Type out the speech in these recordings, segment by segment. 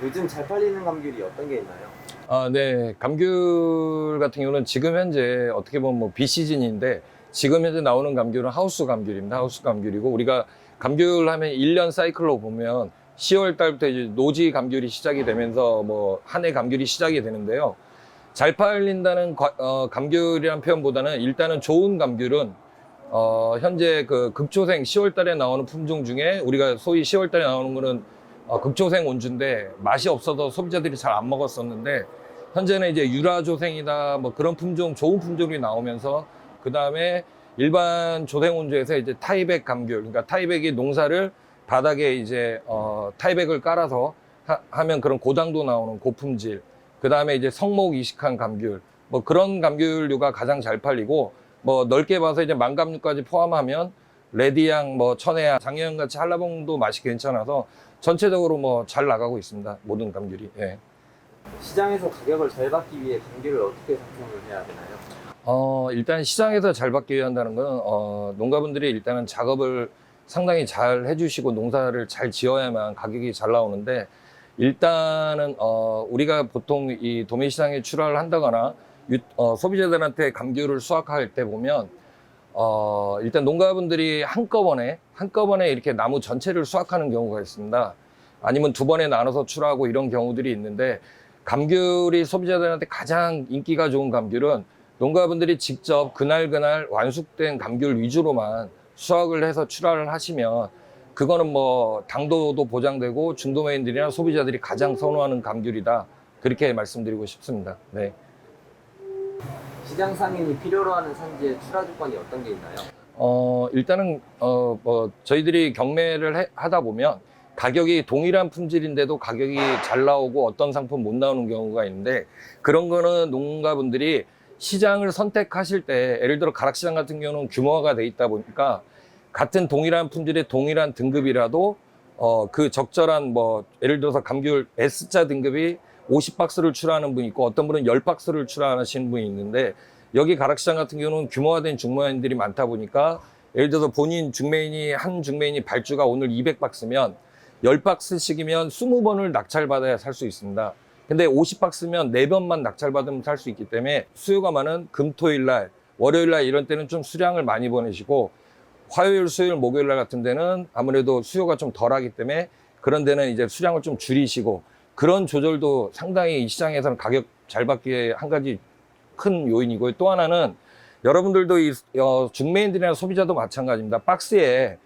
요즘 잘 팔리는 감귤이 어떤 게 있나요? 네. 감귤 같은 경우는 지금 현재 어떻게 보면 뭐 비시즌인데 지금 현재 나오는 감귤은 하우스 감귤입니다. 하우스 감귤이고 우리가 감귤 하면 1년 사이클로 보면 10월 달부터 이제 노지 감귤이 시작이 되면서 뭐 한 해 감귤이 시작이 되는데요. 잘 팔린다는 감귤이란 표현보다는 일단은 좋은 감귤은 현재 그 극초생 10월 달에 나오는 품종 중에 우리가 소위 10월 달에 나오는 거는 극초생 온주인데 맛이 없어서 소비자들이 잘 안 먹었었는데 현재는 이제 유라조생이다 뭐 그런 품종 좋은 품종이 나오면서 그 다음에 일반 조생 온주에서 이제 타이백 감귤 그러니까 타이백이 농사를 바닥에 이제 타이백을 깔아서 하면 그런 고당도 나오는 고품질 그 다음에 이제 성목 이식한 감귤 뭐 그런 감귤류가 가장 잘 팔리고 뭐 넓게 봐서 이제 만감류까지 포함하면 레디향, 뭐 천혜향, 장혜향 같이 한라봉도 맛이 괜찮아서 전체적으로 뭐 잘 나가고 있습니다. 모든 감귤이. 예. 시장에서 가격을 잘 받기 위해 감귤을 어떻게 상품을 해야 되나요? 일단 시장에서 잘 받기 위해 한다는 건 농가분들이 일단은 작업을 상당히 잘 해주시고 농사를 잘 지어야만 가격이 잘 나오는데 일단은 우리가 보통 이 도매 시장에 출하를 한다거나 소비자들한테 감귤을 수확할 때 보면 일단 농가분들이 한꺼번에 이렇게 나무 전체를 수확하는 경우가 있습니다. 아니면 두 번에 나눠서 출하하고 이런 경우들이 있는데 감귤이 소비자들한테 가장 인기가 좋은 감귤은 농가분들이 직접 그날 완숙된 감귤 위주로만 수확을 해서 출하를 하시면 그거는 뭐 당도도 보장되고 중도매인들이나 소비자들이 가장 선호하는 감귤이다. 그렇게 말씀드리고 싶습니다. 네. 시장 상인이 필요로 하는 산지의 출하 조건이 어떤 게 있나요? 일단은 뭐 저희들이 경매를 하다 보면 가격이 동일한 품질인데도 가격이 잘 나오고 어떤 상품 못 나오는 경우가 있는데 그런 거는 농가분들이 시장을 선택하실 때 예를 들어 가락시장 같은 경우는 규모화가 돼 있다 보니까 같은 동일한 품질의 동일한 등급이라도 그 적절한 뭐 예를 들어서 감귤 S자 등급이 50박스를 출하하는 분이 있고 어떤 분은 10박스를 출하하시는 분이 있는데 여기 가락시장 같은 경우는 규모화된 중매인들이 많다 보니까 예를 들어서 본인 중매인이 한 중매인이 발주가 오늘 200박스면 10박스씩이면 20번을 낙찰받아야 살 수 있습니다. 근데 50박스면 4번만 낙찰받으면 살 수 있기 때문에 수요가 많은 금토일 날, 월요일 날 이런 때는 좀 수량을 많이 보내시고 화요일, 수요일, 목요일 날 같은 데는 아무래도 수요가 좀 덜하기 때문에 그런 데는 이제 수량을 좀 줄이시고 그런 조절도 상당히 이 시장에서는 가격 잘 받기 위해 한 가지 큰 요인이고요. 또 하나는 여러분들도 이 중매인들이나 소비자도 마찬가지입니다. 박스에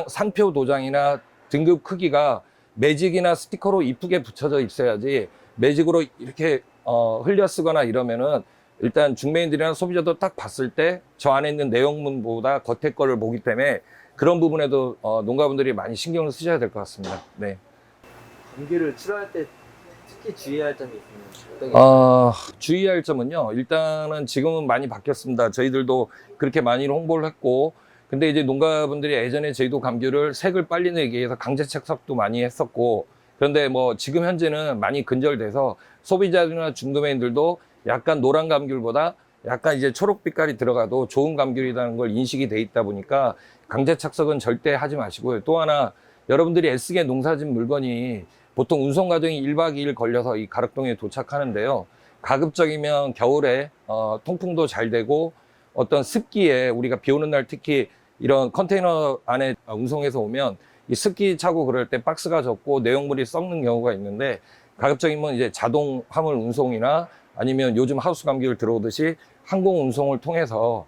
상표 도장이나 등급 크기가 매직이나 스티커로 이쁘게 붙여져 있어야지 매직으로 이렇게 흘려 쓰거나 이러면은 일단 중매인들이나 소비자도 딱 봤을 때 저 안에 있는 내용물보다 겉에 거를 보기 때문에 그런 부분에도 농가분들이 많이 신경을 쓰셔야 될 것 같습니다. 네. 감귤을 출하할 때 특히 주의해야 할 점이 있으면 어떤 게 있나요? 주의할 점은요. 일단은 지금은 많이 바뀌었습니다. 저희들도 그렇게 많이 홍보를 했고 근데 이제 농가분들이 예전에 저희도 감귤을 색을 빨리 내기 위해서 강제 착석도 많이 했었고 그런데 뭐 지금 현재는 많이 근절돼서 소비자들이나 중도매인들도 약간 노란 감귤보다 약간 이제 초록 빛깔이 들어가도 좋은 감귤이라는 걸 인식이 돼 있다 보니까 강제 착석은 절대 하지 마시고요. 또 하나 여러분들이 애쓰게 농사진 물건이 보통 운송 과정이 1박 2일 걸려서 이 가락동에 도착하는데요. 가급적이면 겨울에 통풍도 잘 되고 어떤 습기에 우리가 비 오는 날 특히 이런 컨테이너 안에 운송해서 오면 이 습기 차고 그럴 때 박스가 젖고 내용물이 썩는 경우가 있는데 가급적이면 이제 자동 화물 운송이나 아니면 요즘 하우스 감귤 들어오듯이 항공 운송을 통해서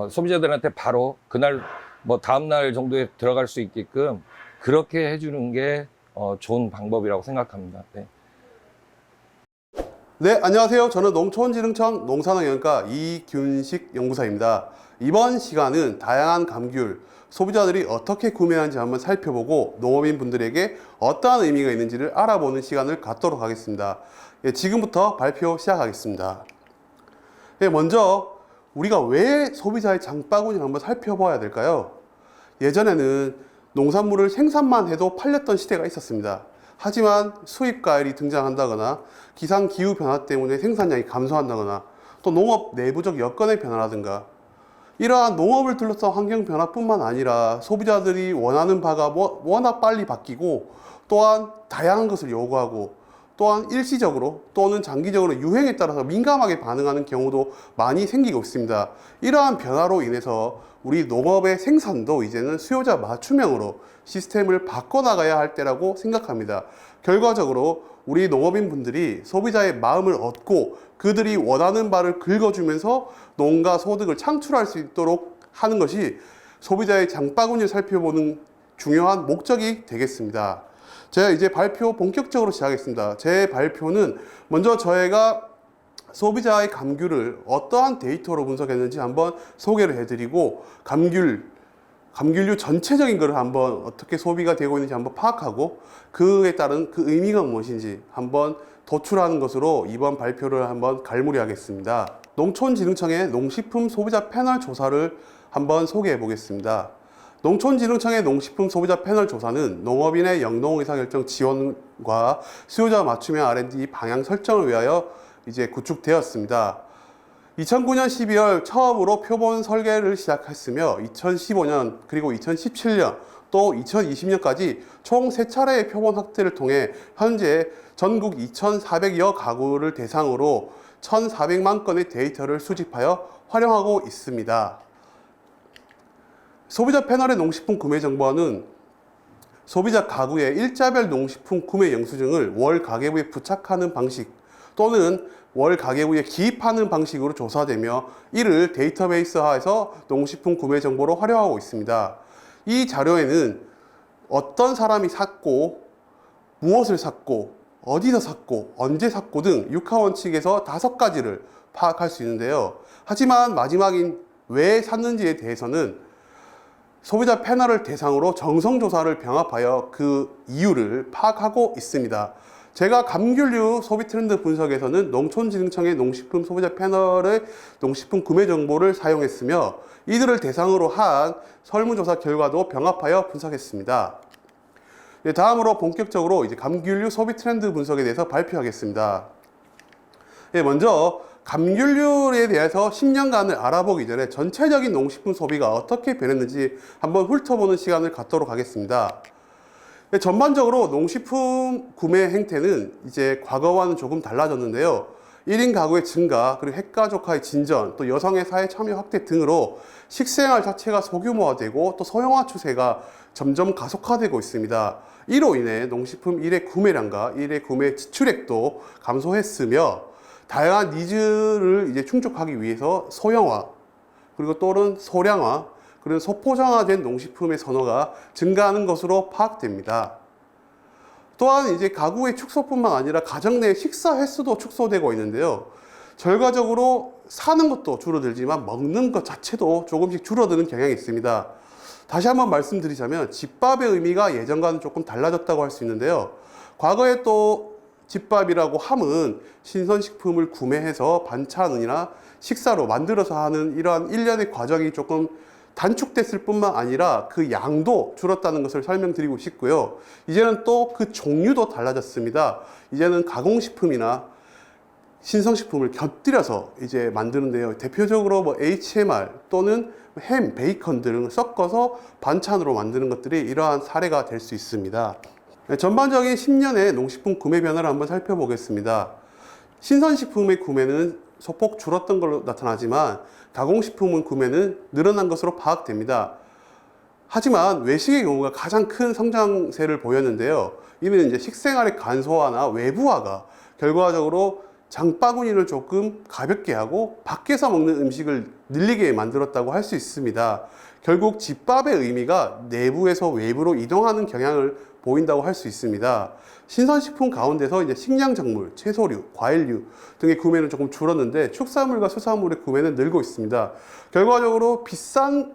소비자들한테 바로 그날 뭐 다음 날 정도에 들어갈 수 있게끔 그렇게 해주는 게 좋은 방법이라고 생각합니다. 네. 네, 안녕하세요. 저는 농촌진흥청 농산업연구가 이균식 연구사입니다. 이번 시간은 다양한 감귤, 소비자들이 어떻게 구매하는지 한번 살펴보고 농업인 분들에게 어떠한 의미가 있는지를 알아보는 시간을 갖도록 하겠습니다. 지금부터 발표 시작하겠습니다. 먼저 우리가 왜 소비자의 장바구니를 한번 살펴봐야 될까요? 예전에는 농산물을 생산만 해도 팔렸던 시대가 있었습니다. 하지만 수입 과일이 등장한다거나 기상 기후 변화 때문에 생산량이 감소한다거나 또 농업 내부적 여건의 변화라든가 이러한 농업을 둘러싼 환경 변화뿐만 아니라 소비자들이 원하는 바가 워낙 빨리 바뀌고 또한 다양한 것을 요구하고 또한 일시적으로 또는 장기적으로 유행에 따라서 민감하게 반응하는 경우도 많이 생기고 있습니다. 이러한 변화로 인해서 우리 농업의 생산도 이제는 수요자 맞춤형으로 시스템을 바꿔나가야 할 때라고 생각합니다. 결과적으로 우리 농업인 분들이 소비자의 마음을 얻고 그들이 원하는 바를 긁어주면서 농가 소득을 창출할 수 있도록 하는 것이 소비자의 장바구니를 살펴보는 중요한 목적이 되겠습니다. 제가 이제 발표 본격적으로 시작하겠습니다. 제 발표는 먼저 저희가 소비자의 감귤을 어떠한 데이터로 분석했는지 한번 소개를 해드리고 감귤류 전체적인 것을 한번 어떻게 소비가 되고 있는지 한번 파악하고 그에 따른 그 의미가 무엇인지 한번 도출하는 것으로 이번 발표를 한번 갈무리하겠습니다. 농촌진흥청의 농식품 소비자 패널 조사를 한번 소개해 보겠습니다. 농촌진흥청의 농식품 소비자 패널 조사는 농업인의 영농 의사결정 지원과 수요자 맞춤형 R&D 방향 설정을 위하여 이제 구축되었습니다. 2009년 12월 처음으로 표본 설계를 시작했으며 2015년 그리고 2017년 또 2020년까지 총 3차례의 표본 확대를 통해 현재 전국 2,400여 가구를 대상으로 1,400만 건의 데이터를 수집하여 활용하고 있습니다. 소비자 패널의 농식품 구매 정보는 소비자 가구의 일자별 농식품 구매 영수증을 월 가계부에 부착하는 방식 또는 월 가계부에 기입하는 방식으로 조사되며 이를 데이터베이스화해서 농식품 구매 정보로 활용하고 있습니다. 이 자료에는 어떤 사람이 샀고 무엇을 샀고 어디서 샀고 언제 샀고 등 육하원칙에서 5가지를 파악할 수 있는데요. 하지만 마지막인 왜 샀는지에 대해서는 소비자 패널을 대상으로 정성조사를 병합하여 그 이유를 파악하고 있습니다. 제가 감귤류 소비 트렌드 분석에서는 농촌진흥청의 농식품 소비자 패널의 농식품 구매 정보를 사용했으며 이들을 대상으로 한 설문조사 결과도 병합하여 분석했습니다. 다음으로 본격적으로 이제 감귤류 소비 트렌드 분석에 대해서 발표하겠습니다. 먼저 감귤류에 대해서 10년간을 알아보기 전에 전체적인 농식품 소비가 어떻게 변했는지 한번 훑어보는 시간을 갖도록 하겠습니다. 전반적으로 농식품 구매 행태는 이제 과거와는 조금 달라졌는데요. 1인 가구의 증가, 그리고 핵가족화의 진전, 또 여성의 사회 참여 확대 등으로 식생활 자체가 소규모화되고 또 소형화 추세가 점점 가속화되고 있습니다. 이로 인해 농식품 일회 구매량과 일회 구매 지출액도 감소했으며 다양한 니즈를 이제 충족하기 위해서 소형화, 그리고 또는 소량화, 그리고 소포장화된 농식품의 선호가 증가하는 것으로 파악됩니다. 또한 이제 가구의 축소뿐만 아니라 가정 내 식사 횟수도 축소되고 있는데요. 결과적으로 사는 것도 줄어들지만 먹는 것 자체도 조금씩 줄어드는 경향이 있습니다. 다시 한번 말씀드리자면 집밥의 의미가 예전과는 조금 달라졌다고 할 수 있는데요. 과거에 또 집밥이라고 함은 신선식품을 구매해서 반찬이나 식사로 만들어서 하는 이러한 일련의 과정이 조금 단축됐을 뿐만 아니라 그 양도 줄었다는 것을 설명드리고 싶고요. 이제는 또 그 종류도 달라졌습니다. 이제는 가공식품이나 신성식품을 곁들여서 이제 만드는데요. 대표적으로 뭐 HMR 또는 햄, 베이컨 등을 섞어서 반찬으로 만드는 것들이 이러한 사례가 될 수 있습니다. 전반적인 10년의 농식품 구매 변화를 한번 살펴보겠습니다. 신선식품의 구매는 소폭 줄었던 걸로 나타나지만 가공식품의 구매는 늘어난 것으로 파악됩니다. 하지만 외식의 경우가 가장 큰 성장세를 보였는데요. 이는 이제 식생활의 간소화나 외부화가 결과적으로 장바구니를 조금 가볍게 하고 밖에서 먹는 음식을 늘리게 만들었다고 할 수 있습니다. 결국 집밥의 의미가 내부에서 외부로 이동하는 경향을 보인다고 할 수 있습니다. 신선식품 가운데서 이제 식량작물, 채소류, 과일류 등의 구매는 조금 줄었는데 축산물과 수산물의 구매는 늘고 있습니다. 결과적으로 비싼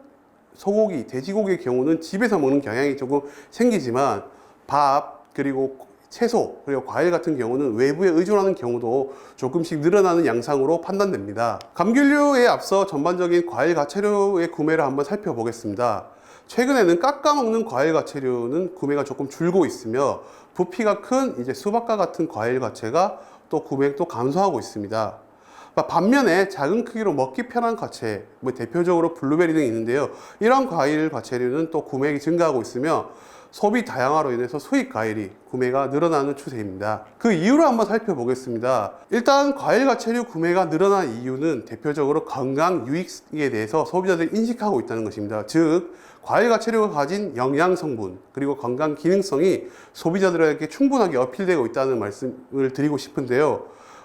소고기, 돼지고기의 경우는 집에서 먹는 경향이 조금 생기지만 밥, 그리고 채소, 그리고 과일 같은 경우는 외부에 의존하는 경우도 조금씩 늘어나는 양상으로 판단됩니다. 감귤류에 앞서 전반적인 과일 가채류의 구매를 한번 살펴보겠습니다. 최근에는 깎아먹는 과일 가채류는 구매가 조금 줄고 있으며 부피가 큰 이제 수박과 같은 과일 가채가 또 구매액도 감소하고 있습니다. 반면에 작은 크기로 먹기 편한 과채, 뭐 대표적으로 블루베리 등이 있는데요. 이런 과일 과채류는 또 구매액이 증가하고 있으며 소비 다양화로 인해서 수입 과일이 구매가 늘어나는 추세입니다. 그 이유를 한번 살펴보겠습니다. 일단 과일 과채류 구매가 늘어난 이유는 대표적으로 건강 유익에 대해서 소비자들이 인식하고 있다는 것입니다. 즉 과일 과채류가 가진 영양 성분 그리고 건강 기능성이 소비자들에게 충분하게 어필되고 있다는 말씀을 드리고 싶은데요.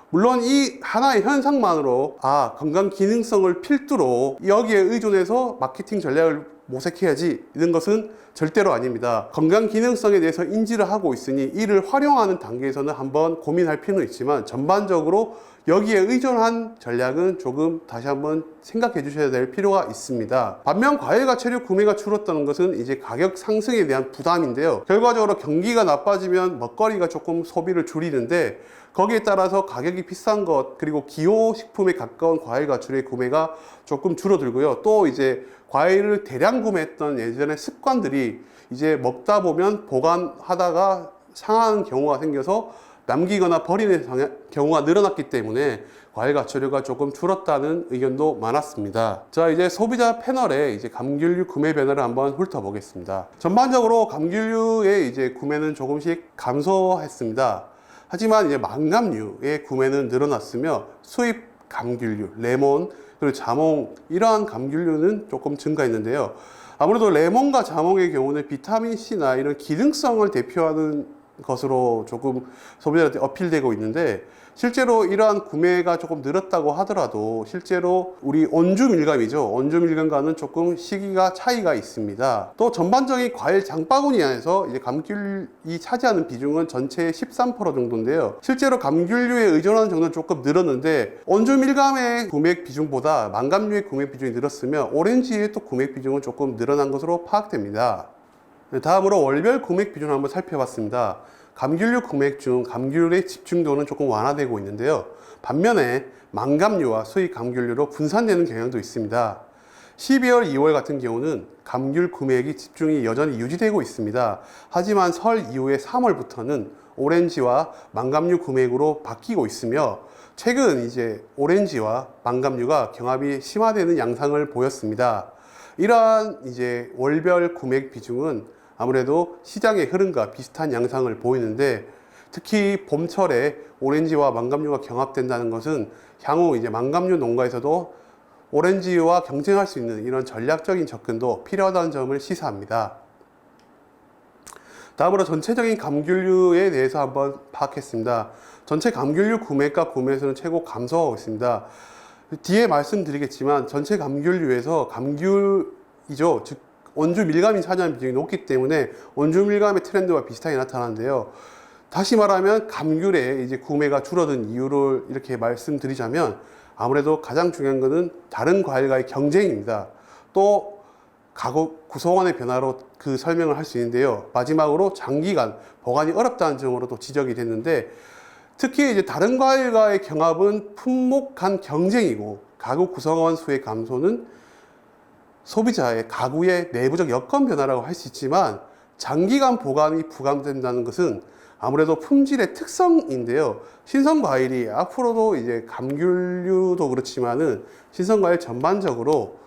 물론 이 하나의 현상만으로 건강 기능성을 필두로 여기에 의존해서 마케팅 전략을 모색해야지 이런 것은 절대로 아닙니다. 건강 기능성에 대해서 인지를 하고 있으니 이를 활용하는 단계에서는 한번 고민할 필요는 있지만 전반적으로 여기에 의존한 전략은 조금 다시 한번 생각해 주셔야 될 필요가 있습니다. 반면 과일 과채류 구매가 줄었다는 것은 이제 가격 상승에 대한 부담인데요. 결과적으로 경기가 나빠지면 먹거리가 조금 소비를 줄이는데 거기에 따라서 가격이 비싼 것 그리고 기호식품에 가까운 과일 과채류의 구매가 조금 줄어들고요. 또 이제 과일을 대량 구매했던 예전의 습관들이 이제 먹다 보면 보관하다가 상하는 경우가 생겨서 남기거나 버리는 경우가 늘어났기 때문에 과일 과채류가 조금 줄었다는 의견도 많았습니다. 자, 이제 소비자 패널에 이제 감귤류 구매 변화를 한번 훑어보겠습니다. 전반적으로 감귤류의 이제 구매는 조금씩 감소했습니다. 하지만 이제 망감류의 구매는 늘어났으며 수입 감귤류, 레몬, 그리고 자몽 이러한 감귤류는 조금 증가했는데요. 아무래도 레몬과 자몽의 경우는 비타민C나 이런 기능성을 대표하는 것으로 조금 소비자한테 어필되고 있는데 실제로 이러한 구매가 조금 늘었다고 하더라도 실제로 우리 온주 밀감이죠. 온주 밀감과는 조금 시기가 차이가 있습니다. 또 전반적인 과일 장바구니 안에서 이제 감귤이 차지하는 비중은 전체의 13% 정도인데요. 실제로 감귤류에 의존하는 정도는 조금 늘었는데 온주 밀감의 구매 비중보다 망감류의 구매 비중이 늘었으며 오렌지의 또 구매 비중은 조금 늘어난 것으로 파악됩니다. 다음으로 월별 구매 비중을 한번 살펴봤습니다. 감귤류 구매액 중 감귤의 집중도는 조금 완화되고 있는데요. 반면에 망감류와 수입 감귤류로 분산되는 경향도 있습니다. 12월, 2월 같은 경우는 감귤 구매액이 집중이 여전히 유지되고 있습니다. 하지만 설 이후에 3월부터는 오렌지와 망감류 구매액으로 바뀌고 있으며 최근 이제 오렌지와 망감류가 경합이 심화되는 양상을 보였습니다. 이러한 이제 월별 구매액 비중은 아무래도 시장의 흐름과 비슷한 양상을 보이는데 특히 봄철에 오렌지와 망감류가 경합된다는 것은 향후 이제 망감류 농가에서도 오렌지와 경쟁할 수 있는 이런 전략적인 접근도 필요하다는 점을 시사합니다. 다음으로 전체적인 감귤류에 대해서 한번 파악했습니다. 전체 감귤류 구매가 구매에서는 최고 감소하고 있습니다. 뒤에 말씀드리겠지만 전체 감귤류에서 감귤이죠. 즉 온주 밀감이 차지하는 비중이 높기 때문에 온주 밀감의 트렌드와 비슷하게 나타나는데요. 다시 말하면 감귤의 이제 구매가 줄어든 이유를 이렇게 말씀드리자면 아무래도 가장 중요한 것은 다른 과일과의 경쟁입니다. 또 가격 구성원의 변화로 그 설명을 할 수 있는데요. 마지막으로 장기간 보관이 어렵다는 점으로도 지적이 됐는데 특히 이제 다른 과일과의 경합은 품목 간 경쟁이고 가격 구성원 수의 감소는 소비자의 가구의 내부적 여건 변화라고 할 수 있지만 장기간 보관이 부담된다는 것은 아무래도 품질의 특성인데요. 신선 과일이 앞으로도 이제 감귤류도 그렇지만은 신선 과일 전반적으로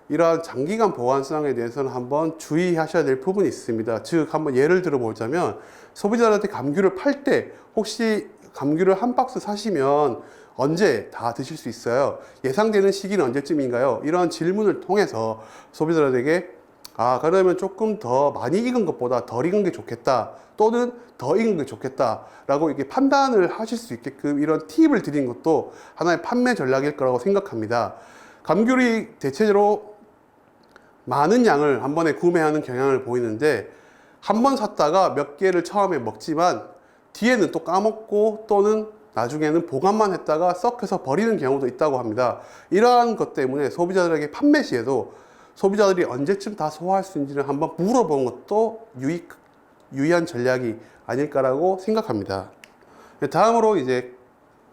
이러한 장기간 보관성에 대해서는 한번 주의하셔야 될 부분이 있습니다. 즉 한번 예를 들어 보자면 소비자한테 감귤을 팔 때 혹시 감귤을 한 박스 사시면 언제 다 드실 수 있어요? 예상되는 시기는 언제쯤인가요? 이런 질문을 통해서 소비자들에게 그러면 조금 더 많이 익은 것보다 덜 익은 게 좋겠다 또는 더 익은 게 좋겠다 라고 이렇게 판단을 하실 수 있게끔 이런 팁을 드린 것도 하나의 판매 전략일 거라고 생각합니다. 감귤이 대체적으로 많은 양을 한 번에 구매하는 경향을 보이는데 한 번 샀다가 몇 개를 처음에 먹지만 뒤에는 또 까먹고 또는 나중에는 보관만 했다가 썩혀서 버리는 경우도 있다고 합니다. 이러한 것 때문에 소비자들에게 판매 시에도 소비자들이 언제쯤 다 소화할 수 있는지를 한번 물어보는 것도 유의한 전략이 아닐까라고 생각합니다. 다음으로 이제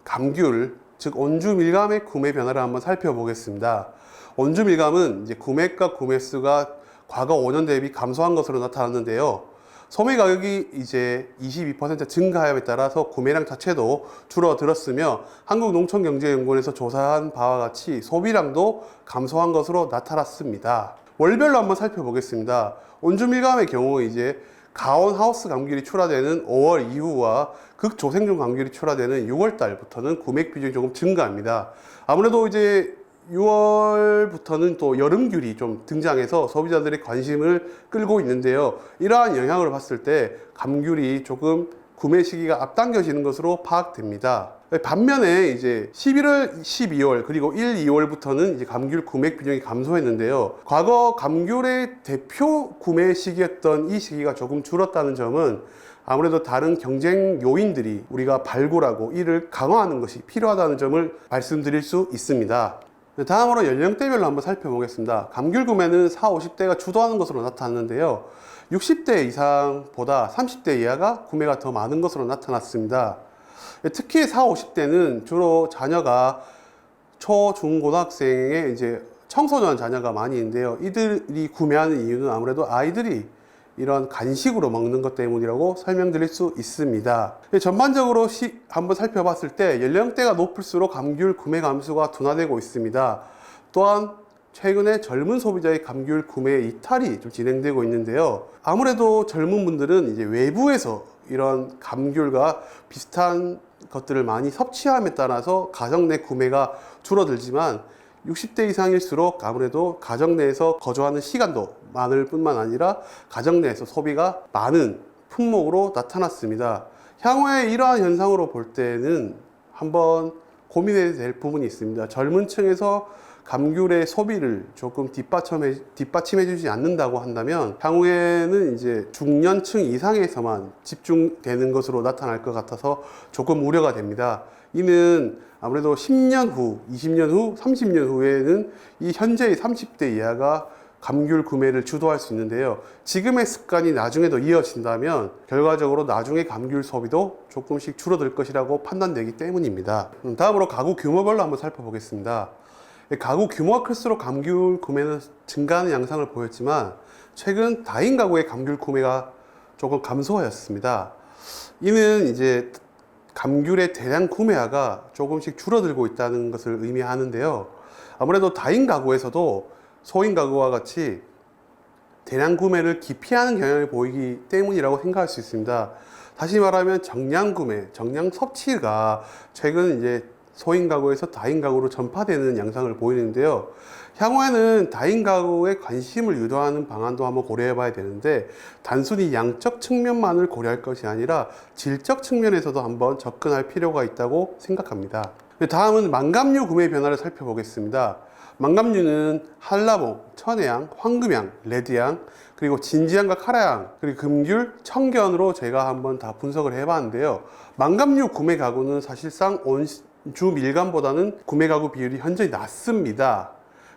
감귤, 즉 온주 밀감의 구매 변화를 한번 살펴보겠습니다. 온주 밀감은 이제 구매가 구매수가 과거 5년 대비 감소한 것으로 나타났는데요. 소매 가격이 이제 22% 증가함에 따라서 구매량 자체도 줄어들었으며 한국농촌경제연구원에서 조사한 바와 같이 소비량도 감소한 것으로 나타났습니다. 월별로 한번 살펴보겠습니다. 온주밀감의 경우 이제 가온 하우스 감귤이 출하되는 5월 이후와 극조생종 감귤이 출하되는 6월 달부터는 구매 비중이 조금 증가합니다. 아무래도 이제 6월부터는 또 여름귤이 좀 등장해서 소비자들의 관심을 끌고 있는데요. 이러한 영향을 봤을 때 감귤이 조금 구매 시기가 앞당겨지는 것으로 파악됩니다. 반면에 이제 11월, 12월 그리고 1, 2월부터는 이제 감귤 구매 비중이 감소했는데요. 과거 감귤의 대표 구매 시기였던 이 시기가 조금 줄었다는 점은 아무래도 다른 경쟁 요인들이 우리가 발굴하고 이를 강화하는 것이 필요하다는 점을 말씀드릴 수 있습니다. 다음으로 연령대별로 한번 살펴보겠습니다. 감귤 구매는 40, 50대가 주도하는 것으로 나타났는데요. 60대 이상보다 30대 이하가 구매가 더 많은 것으로 나타났습니다. 특히 40, 50대는 주로 자녀가 초, 중, 고등학생의 이제 청소년 자녀가 많이 있는데요. 이들이 구매하는 이유는 아무래도 아이들이 이런 간식으로 먹는 것 때문이라고 설명드릴 수 있습니다. 전반적으로 한번 살펴봤을 때 연령대가 높을수록 감귤 구매 감소가 둔화되고 있습니다. 또한 최근에 젊은 소비자의 감귤 구매 이탈이 좀 진행되고 있는데요. 아무래도 젊은 분들은 이제 외부에서 이런 감귤과 비슷한 것들을 많이 섭취함에 따라서 가정 내 구매가 줄어들지만 60대 이상일수록 아무래도 가정 내에서 거주하는 시간도 많을 뿐만 아니라 가정 내에서 소비가 많은 품목으로 나타났습니다. 향후에 이러한 현상으로 볼 때는 한번 고민해야 될 부분이 있습니다. 젊은 층에서 감귤의 소비를 조금 뒷받침해 주지 않는다고 한다면 향후에는 이제 중년층 이상에서만 집중되는 것으로 나타날 것 같아서 조금 우려가 됩니다. 이는 아무래도 10년 후, 20년 후, 30년 후에는 이 현재의 30대 이하가 감귤 구매를 주도할 수 있는데요. 지금의 습관이 나중에도 이어진다면 결과적으로 나중에 감귤 소비도 조금씩 줄어들 것이라고 판단되기 때문입니다. 다음으로 가구 규모별로 한번 살펴보겠습니다. 가구 규모가 클수록 감귤 구매는 증가하는 양상을 보였지만 최근 다인 가구의 감귤 구매가 조금 감소하였습니다. 이는 이제 감귤의 대량 구매화가 조금씩 줄어들고 있다는 것을 의미하는데요. 아무래도 다인 가구에서도 소인 가구와 같이 대량 구매를 기피하는 경향을 보이기 때문이라고 생각할 수 있습니다. 다시 말하면 정량 구매, 정량 섭취가 최근 이제 소인 가구에서 다인 가구로 전파되는 양상을 보이는데요. 향후에는 다인 가구에 관심을 유도하는 방안도 한번 고려해 봐야 되는데 단순히 양적 측면만을 고려할 것이 아니라 질적 측면에서도 한번 접근할 필요가 있다고 생각합니다. 다음은 망감류 구매 변화를 살펴보겠습니다. 망감류는 한라봉, 천혜향, 황금향, 레드향, 그리고 진지향과 카라향, 그리고 금귤, 청견으로 제가 한번 다 분석을 해봤는데요. 망감류 구매 가구는 사실상 온주 밀감보다는 구매 가구 비율이 현저히 낮습니다.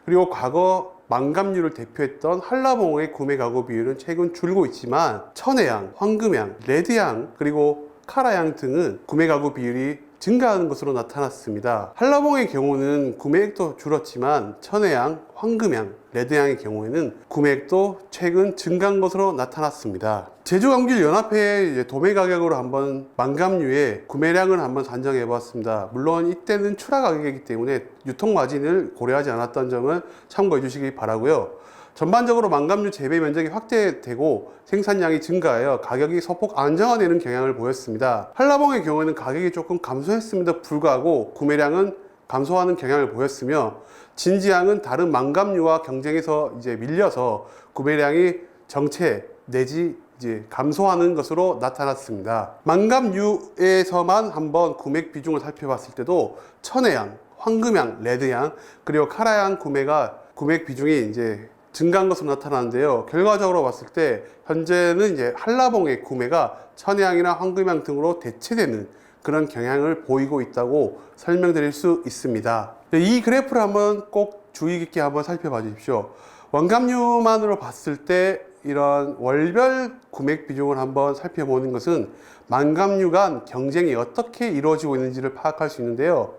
그리고 과거 망감류를 대표했던 한라봉의 구매 가구 비율은 최근 줄고 있지만 천혜향, 황금향, 레드향, 그리고 카라향 등은 구매 가구 비율이 증가하는 것으로 나타났습니다. 한라봉의 경우는 구매액도 줄었지만 천혜향, 황금향, 레드향의 경우에는 구매액도 최근 증가한 것으로 나타났습니다. 제주감귤연합회의 도매 가격으로 한번 망감류의 구매량을 한번 산정해 보았습니다. 물론 이때는 출하 가격이기 때문에 유통 마진을 고려하지 않았던 점은 참고해 주시기 바라고요. 전반적으로 망감류 재배 면적이 확대되고 생산량이 증가하여 가격이 소폭 안정화되는 경향을 보였습니다. 한라봉의 경우에는 가격이 조금 감소했음에도 불구하고 구매량은 감소하는 경향을 보였으며 진지향은 다른 망감류와 경쟁에서 이제 밀려서 구매량이 정체 내지 이제 감소하는 것으로 나타났습니다. 망감류에서만 한번 구매 비중을 살펴봤을 때도 천혜향, 황금향, 레드향, 그리고 카라향 구매 비중이 이제 증가한 것으로 나타나는데요. 결과적으로 봤을 때 현재는 이제 한라봉의 구매가 천혜향이나 황금향 등으로 대체되는 그런 경향을 보이고 있다고 설명드릴 수 있습니다. 이 그래프를 한번 꼭 주의 깊게 한번 살펴봐 주십시오. 원감류만으로 봤을 때 이런 월별 구매 비중을 한번 살펴보는 것은 망감류 간 경쟁이 어떻게 이루어지고 있는지를 파악할 수 있는데요.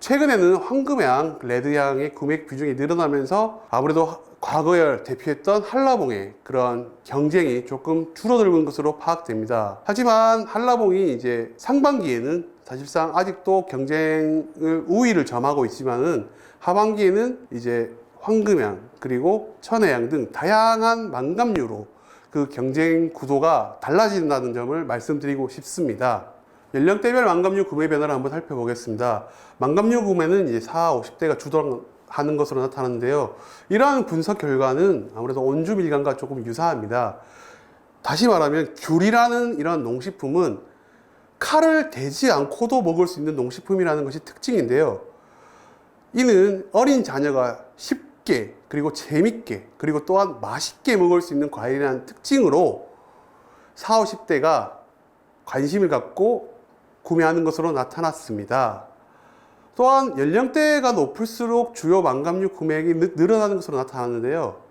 최근에는 황금향, 레드향의 구매 비중이 늘어나면서 아무래도 과거에 대표했던 한라봉의 그런 경쟁이 조금 줄어드는 것으로 파악됩니다. 하지만 한라봉이 이제 상반기에는 사실상 아직도 경쟁을 우위를 점하고 있지만은 하반기에는 이제 황금향 그리고 천혜향 등 다양한 망감류로 그 경쟁 구도가 달라진다는 점을 말씀드리고 싶습니다. 연령대별 망감류 구매 변화를 한번 살펴보겠습니다. 망감류 구매는 이제 40, 50대가 주도하는 것으로 나타나는데요. 이러한 분석 결과는 아무래도 온주 밀감과 조금 유사합니다. 다시 말하면 귤이라는 이런 농식품은 칼을 대지 않고도 먹을 수 있는 농식품이라는 것이 특징인데요. 이는 어린 자녀가 쉽게 그리고 재밌게 그리고 또한 맛있게 먹을 수 있는 과일이라는 특징으로 40, 50대가 관심을 갖고 구매하는 것으로 나타났습니다. 또한 연령대가 높을수록 주요 망감류 구매액이 늘어나는 것으로 나타났는데요.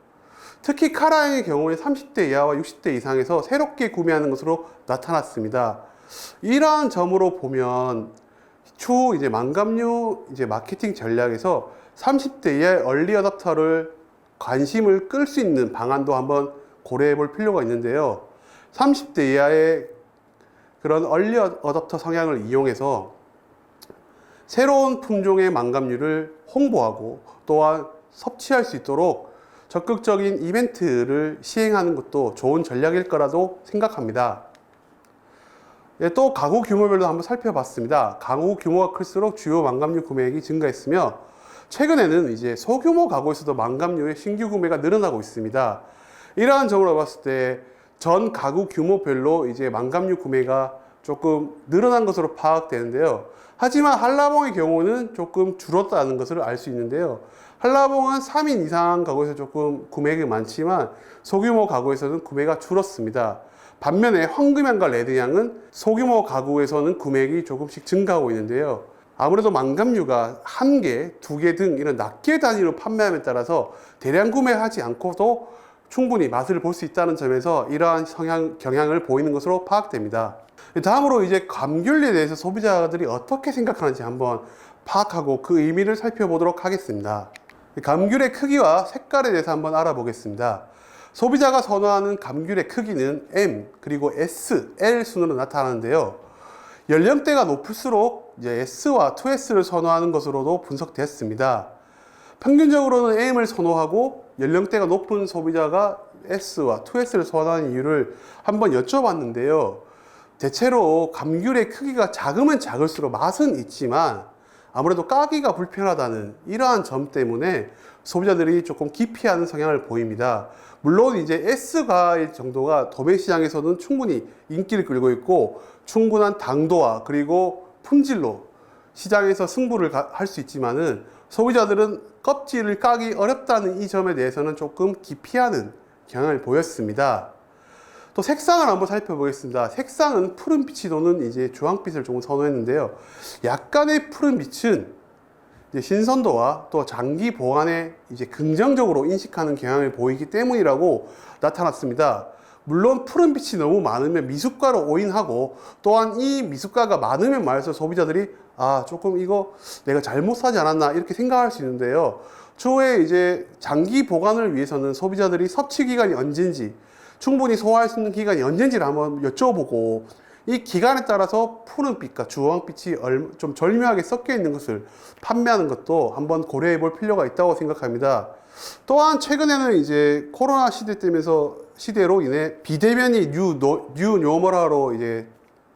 특히 카라향의 경우에 30대 이하와 60대 이상에서 새롭게 구매하는 것으로 나타났습니다. 이러한 점으로 보면 추후 이제 망감류 마케팅 전략에서 30대 이하의 얼리 어답터를 관심을 끌 수 있는 방안도 한번 고려해 볼 필요가 있는데요. 30대 이하의 그런 얼리 어답터 성향을 이용해서 새로운 품종의 망감류를 홍보하고 또한 섭취할 수 있도록 적극적인 이벤트를 시행하는 것도 좋은 전략일 거라도 생각합니다. 또 가구 규모별로 한번 살펴봤습니다. 가구 규모가 클수록 주요 망감류 구매액이 증가했으며 최근에는 이제 소규모 가구에서도 망감류의 신규 구매가 늘어나고 있습니다. 이러한 점으로 봤을 때 전 가구 규모별로 이제 망감류 구매가 조금 늘어난 것으로 파악되는데요. 하지만 한라봉의 경우는 조금 줄었다는 것을 알 수 있는데요. 한라봉은 3인 이상 가구에서 조금 구매액이 많지만 소규모 가구에서는 구매가 줄었습니다. 반면에 황금향과 레드향은 소규모 가구에서는 구매액이 조금씩 증가하고 있는데요. 아무래도 망감류가 1개, 2개 등 이런 낱개 단위로 판매함에 따라서 대량 구매하지 않고도 충분히 맛을 볼 수 있다는 점에서 이러한 경향을 보이는 것으로 파악됩니다. 다음으로 이제 감귤에 대해서 소비자들이 어떻게 생각하는지 한번 파악하고 그 의미를 살펴보도록 하겠습니다. 감귤의 크기와 색깔에 대해서 한번 알아보겠습니다. 소비자가 선호하는 감귤의 크기는 M 그리고 S, L 순으로 나타나는데요. 연령대가 높을수록 이제 S와 2S를 선호하는 것으로도 분석됐습니다. 평균적으로는 M을 선호하고 연령대가 높은 소비자가 S와 2S를 선호하는 이유를 한번 여쭤봤는데요. 대체로 감귤의 크기가 작으면 작을수록 맛은 있지만 아무래도 까기가 불편하다는 이러한 점 때문에 소비자들이 조금 기피하는 성향을 보입니다. 물론 이제 S과일 정도가 도매 시장에서는 충분히 인기를 끌고 있고 충분한 당도와 그리고 품질로 시장에서 승부를 할 수 있지만은 소비자들은 껍질을 까기 어렵다는 이 점에 대해서는 조금 기피하는 경향을 보였습니다. 또 색상을 한번 살펴보겠습니다. 색상은 푸른빛이 도는 이제 주황빛을 조금 선호했는데요. 약간의 푸른빛은 이제 신선도와 또 장기 보관에 이제 긍정적으로 인식하는 경향을 보이기 때문이라고 나타났습니다. 물론 푸른빛이 너무 많으면 미숫가로 오인하고 또한 이 미숫가가 많으면 많을수록 소비자들이 조금 이거 내가 잘못 사지 않았나 이렇게 생각할 수 있는데요. 추후에 이제 장기 보관을 위해서는 소비자들이 섭취 기간이 언제인지 충분히 소화할 수 있는 기간이 언제인지를 한번 여쭤보고 이 기간에 따라서 푸른빛과 주황빛이 좀 절묘하게 섞여 있는 것을 판매하는 것도 한번 고려해 볼 필요가 있다고 생각합니다. 또한 최근에는 이제 코로나 시대로 인해 비대면이 뉴노멀화로 이제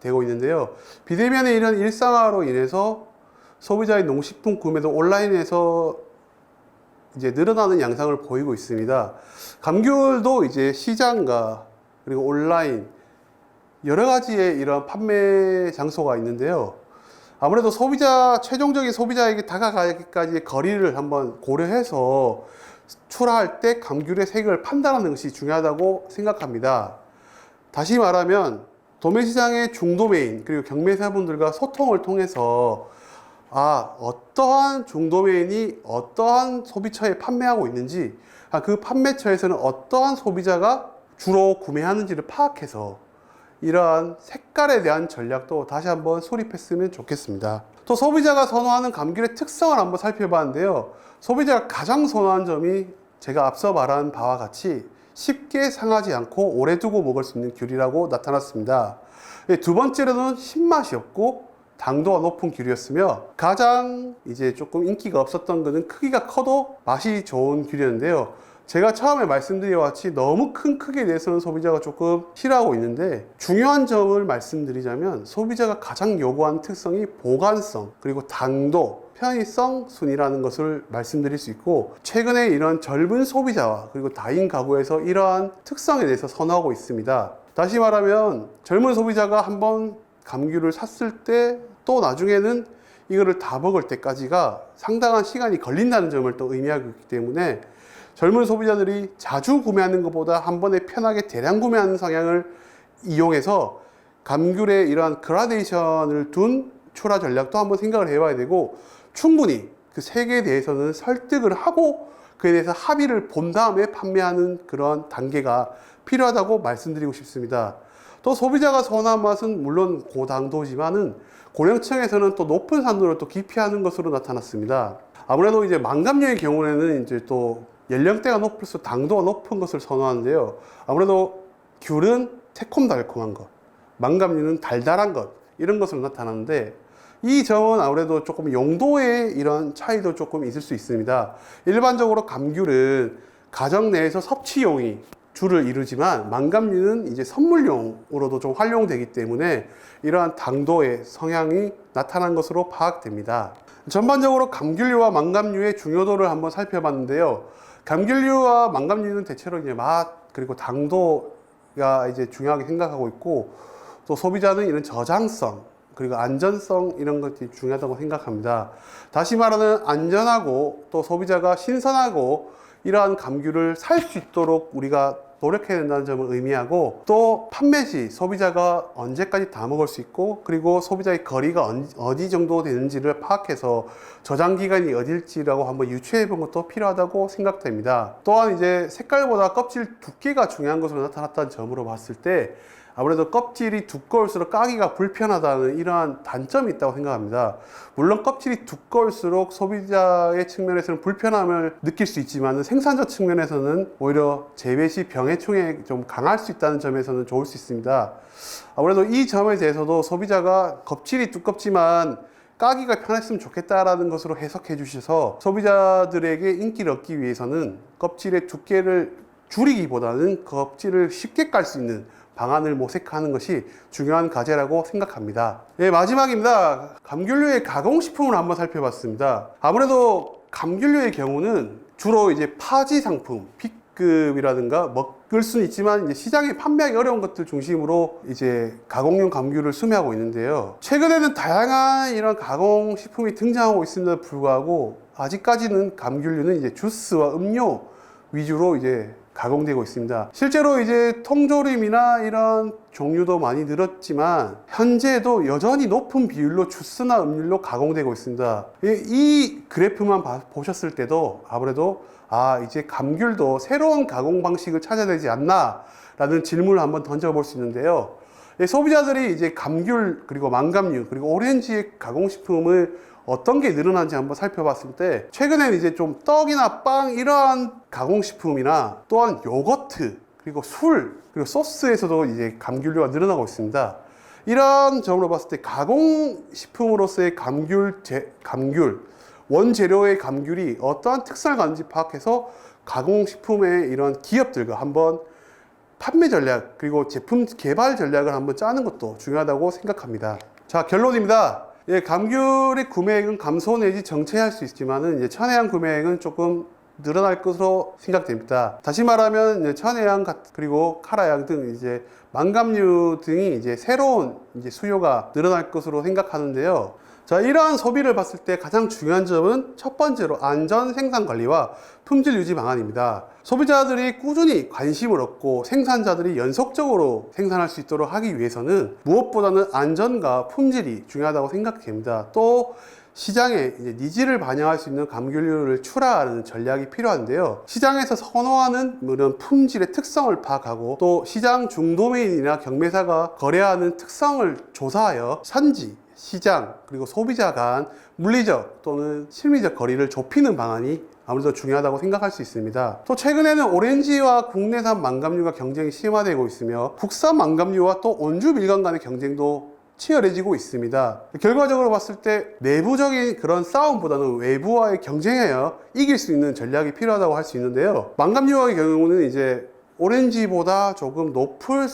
되고 있는데요. 비대면의 이런 일상화로 인해서 소비자의 농식품 구매도 온라인에서 이제 늘어나는 양상을 보이고 있습니다. 감귤도 이제 시장과 그리고 온라인 여러 가지의 이런 판매 장소가 있는데요. 아무래도 최종적인 소비자에게 다가가기까지의 거리를 한번 고려해서 출하할 때 감귤의 색을 판단하는 것이 중요하다고 생각합니다. 다시 말하면 도매시장의 중도메인 그리고 경매사분들과 소통을 통해서 어떠한 중도메인이 어떠한 소비처에 판매하고 있는지 그 판매처에서는 어떠한 소비자가 주로 구매하는지를 파악해서 이러한 색깔에 대한 전략도 다시 한번 수립했으면 좋겠습니다. 또 소비자가 선호하는 감귤의 특성을 한번 살펴봤는데요. 소비자가 가장 선호하는 점이 제가 앞서 말한 바와 같이 쉽게 상하지 않고 오래 두고 먹을 수 있는 귤이라고 나타났습니다. 두 번째로는 신맛이 없고 당도가 높은 귤이었으며, 가장 이제 조금 인기가 없었던 것은 크기가 커도 맛이 좋은 귤이었는데요. 제가 처음에 말씀드린 것 같이 너무 큰 크기에 대해서는 소비자가 조금 싫어하고 있는데, 중요한 점을 말씀드리자면 소비자가 가장 요구하는 특성이 보관성, 그리고 당도, 편의성 순이라는 것을 말씀드릴 수 있고, 최근에 이런 젊은 소비자와 그리고 다인 가구에서 이러한 특성에 대해서 선호하고 있습니다. 다시 말하면 젊은 소비자가 한번 감귤을 샀을 때 또 나중에는 이거를 다 먹을 때까지가 상당한 시간이 걸린다는 점을 또 의미하고 있기 때문에, 젊은 소비자들이 자주 구매하는 것보다 한 번에 편하게 대량 구매하는 성향을 이용해서 감귤의 이러한 그라데이션을 둔 출하 전략도 한번 생각을 해봐야 되고, 충분히 그 색에 대해서는 설득을 하고 그에 대해서 합의를 본 다음에 판매하는 그런 단계가 필요하다고 말씀드리고 싶습니다. 또 소비자가 선호한 맛은 물론 고당도지만은 고령층에서는 또 높은 산도를 또 기피하는 것으로 나타났습니다. 아무래도 이제 망감류의 경우에는 이제 또 연령대가 높을수록 당도가 높은 것을 선호하는데요. 아무래도 귤은 새콤달콤한 것, 망감류는 달달한 것, 이런 것으로 나타나는데, 이 점은 아무래도 조금 용도의 이런 차이도 조금 있을 수 있습니다. 일반적으로 감귤은 가정 내에서 섭취용이 주를 이루지만, 망감류는 이제 선물용으로도 좀 활용되기 때문에 이러한 당도의 성향이 나타난 것으로 파악됩니다. 전반적으로 감귤류와 망감류의 중요도를 한번 살펴봤는데요. 감귤류와 망감류는 대체로 이제 맛 그리고 당도가 이제 중요하게 생각하고 있고, 또 소비자는 이런 저장성 그리고 안전성, 이런 것들이 중요하다고 생각합니다. 다시 말하는 안전하고 또 소비자가 신선하고 이러한 감귤을 살 수 있도록 우리가 노력해야 된다는 점을 의미하고, 또 판매 시 소비자가 언제까지 다 먹을 수 있고, 그리고 소비자의 거리가 어디 정도 되는지를 파악해서 저장 기간이 어딜지라고 한번 유추해 본 것도 필요하다고 생각됩니다. 또한 이제 색깔보다 껍질 두께가 중요한 것으로 나타났다는 점으로 봤을 때, 아무래도 껍질이 두꺼울수록 까기가 불편하다는 이러한 단점이 있다고 생각합니다. 물론 껍질이 두꺼울수록 소비자의 측면에서는 불편함을 느낄 수 있지만, 생산자 측면에서는 오히려 재배 시 병해충에 좀 강할 수 있다는 점에서는 좋을 수 있습니다. 아무래도 이 점에 대해서도 소비자가 껍질이 두껍지만 까기가 편했으면 좋겠다라는 것으로 해석해 주셔서, 소비자들에게 인기를 얻기 위해서는 껍질의 두께를 줄이기보다는 껍질을 쉽게 깔 수 있는 방안을 모색하는 것이 중요한 과제라고 생각합니다. 예, 마지막입니다. 감귤류의 가공식품을 한번 살펴봤습니다. 아무래도 감귤류의 경우는 주로 이제 파지 상품, B급이라든가 먹을 수는 있지만 이제 시장에 판매하기 어려운 것들 중심으로 이제 가공용 감귤을 수매하고 있는데요. 최근에는 다양한 이런 가공식품이 등장하고 있음에도 불구하고, 아직까지는 감귤류는 이제 주스와 음료 위주로 이제 가공되고 있습니다. 실제로 이제 통조림이나 이런 종류도 많이 늘었지만, 현재도 여전히 높은 비율로 주스나 음료로 가공되고 있습니다. 이 그래프만 보셨을 때도 아무래도 이제 감귤도 새로운 가공 방식을 찾아야 되지 않나 라는 질문을 한번 던져볼 수 있는데요. 소비자들이 이제 감귤 그리고 망감류 그리고 오렌지의 가공식품을 어떤 게 늘어난지 한번 살펴봤을 때, 최근에는 이제 좀 떡이나 빵 이러한 가공식품이나, 또한 요거트 그리고 술 그리고 소스에서도 이제 감귤류가 늘어나고 있습니다. 이런 점으로 봤을 때 가공식품으로서의 감귤 원재료의 감귤이 어떠한 특성을 가는지 파악해서 가공식품의 이런 기업들과 한번 판매 전략 그리고 제품 개발 전략을 한번 짜는 것도 중요하다고 생각합니다. 자, 결론입니다. 예, 감귤의 구매액은 감소 내지 정체할 수 있지만은 이제 천혜향 구매액은 조금 늘어날 것으로 생각됩니다. 다시 말하면 이제 천혜향 그리고 카라향 등 이제 망감류 등이 이제 새로운 이제 수요가 늘어날 것으로 생각하는데요. 자, 이러한 소비를 봤을 때 가장 중요한 점은 첫 번째로 안전 생산 관리와 품질 유지 방안입니다. 소비자들이 꾸준히 관심을 얻고 생산자들이 연속적으로 생산할 수 있도록 하기 위해서는 무엇보다는 안전과 품질이 중요하다고 생각됩니다. 또 시장의 이제 니즈를 반영할 수 있는 감귤류를 출하하는 전략이 필요한데요. 시장에서 선호하는 이런 품질의 특성을 파악하고 또 시장 중도메인이나 경매사가 거래하는 특성을 조사하여 산지, 시장, 그리고 소비자 간 물리적 또는 심리적 거리를 좁히는 방안이 아무래도 중요하다고 생각할 수 있습니다. 또 최근에는 오렌지와 국내산 망감류가 경쟁이 심화되고 있으며 국산 망감류와 또 온주 밀감 간의 경쟁도 치열해지고 있습니다. 결과적으로 봤을 때 내부적인 그런 싸움보다는 외부와의 경쟁하여 이길 수 있는 전략이 필요하다고 할 수 있는데요. 망감류의 경우는 이제 오렌지보다 조금 높은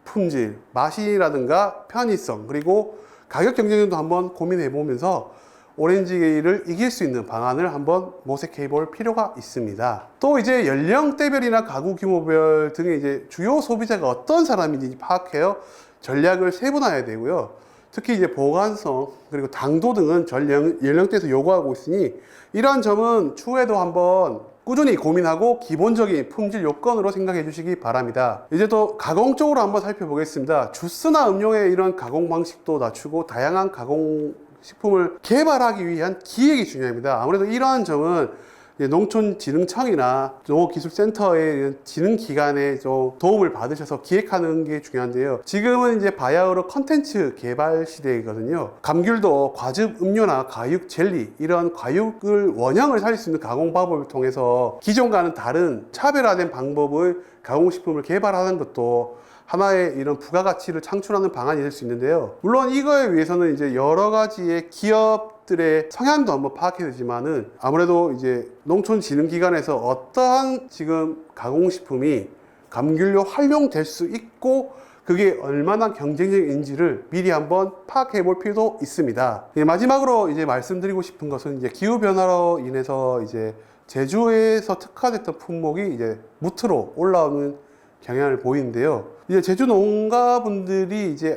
품질, 맛이라든가 편의성, 그리고 가격 경쟁도 한번 고민해 보면서 오렌지를 이길 수 있는 방안을 한번 모색해 볼 필요가 있습니다. 또 이제 연령대별이나 가구 규모별 등의 이제 주요 소비자가 어떤 사람인지 파악해요. 전략을 세분화해야 되고요. 특히 이제 보관성 그리고 당도 등은 전 연령대에서 요구하고 있으니 이러한 점은 추후에도 한번 꾸준히 고민하고 기본적인 품질 요건으로 생각해 주시기 바랍니다. 이제 또 가공 쪽으로 한번 살펴보겠습니다. 주스나 음료의 이런 가공 방식도 낮추고 다양한 가공 식품을 개발하기 위한 기획이 중요합니다. 아무래도 이러한 점은 농촌진흥청이나 농업기술센터의 진흥기관에 좀 도움을 받으셔서 기획하는 게 중요한데요. 지금은 이제 바야흐로 컨텐츠 개발 시대이거든요. 감귤도 과즙 음료나 과육 젤리 이런 과육을 원형을 살릴 수 있는 가공 방법을 통해서 기존과는 다른 차별화된 방법의 가공식품을 개발하는 것도 하나의 이런 부가가치를 창출하는 방안이 될 수 있는데요. 물론 이거에 위해서는 이제 여러 가지의 기업들의 성향도 한번 파악해야 되지만은 아무래도 이제 농촌진흥기관에서 어떠한 지금 가공식품이 감귤로 활용될 수 있고 그게 얼마나 경쟁력인지를 미리 한번 파악해 볼 필요도 있습니다. 마지막으로 이제 말씀드리고 싶은 것은 이제 기후변화로 인해서 이제 제주에서 특화됐던 품목이 이제 무트로 올라오는 경향을 보이는데요. 이제 제주 농가분들이 이제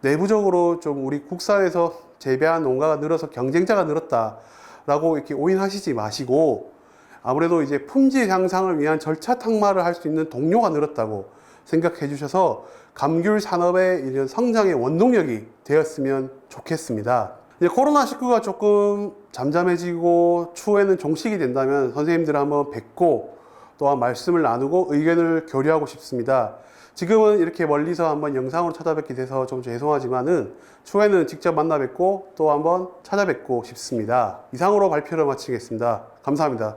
내부적으로 좀 우리 국산에서 재배한 농가가 늘어서 경쟁자가 늘었다라고 이렇게 오인하시지 마시고 아무래도 이제 품질 향상을 위한 절차 탕마를 할 수 있는 동료가 늘었다고 생각해 주셔서 감귤 산업의 이런 성장의 원동력이 되었으면 좋겠습니다. 이제 코로나19가 조금 잠잠해지고 추후에는 종식이 된다면 선생님들 한번 뵙고 또한 말씀을 나누고 의견을 교류하고 싶습니다. 지금은 이렇게 멀리서 한번 영상으로 찾아뵙게 돼서 좀 죄송하지만은 추후에는 직접 만나 뵙고 또 한번 찾아뵙고 싶습니다. 이상으로 발표를 마치겠습니다. 감사합니다.